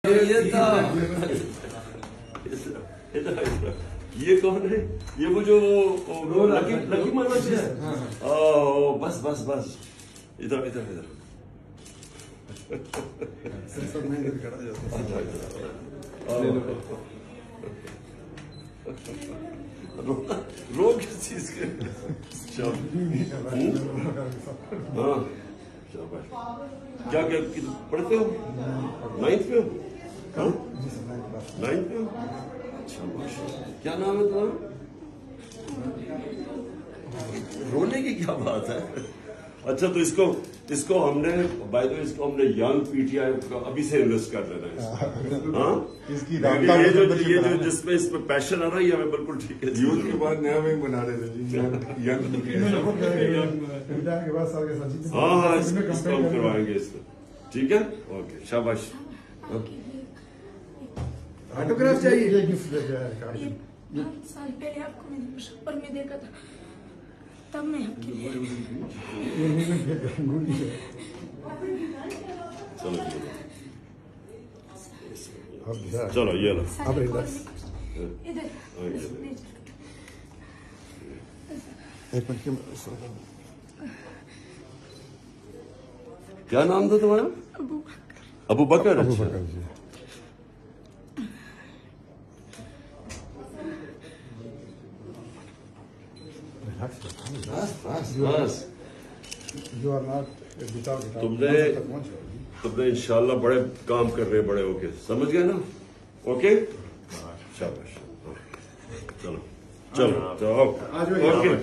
ये था ये कौन है? ये वो जो लकी लकी मनोज है। ओ बस बस बस इधर इधर इधर रो किस चीज के? हाँ शाबाश। क्या क्या पढ़ते हो? 9th में हो? हाँ 9th में हो? अच्छा माशाल्लाह। क्या नाम है तुम्हारा? रोने की क्या बात है? अच्छा तो इसको हमने बाय द वे इसको हमने यंग पीटीआई को अभी से इन्वेस्ट कर लेना है। हाँ ये जो जिसमें इसमें पैशन आ रहा है ये हमें बिल्कुल ठीक है। यूथ के बाद नया विंग बना रहे थे जी। हाँ हाँ इसको हम करवाएंगे इसको। ठीक है ओके शाबाश। ऑटोग्राफ चाहिए। ये गिफ्ट दे दिया है। ये साल पहले आपको मैंने शॉपर में देखा था, तब मैं आपके लिए चलो ये लो। इधर एक मिनट क्या नाम था तुम्हारा? अबू बकर। अच्छा बस तुमने इंशाल्लाह बड़े काम कर रहे बड़े होके, समझ गए ना? ओके शाबाश। चलो चलो ओके।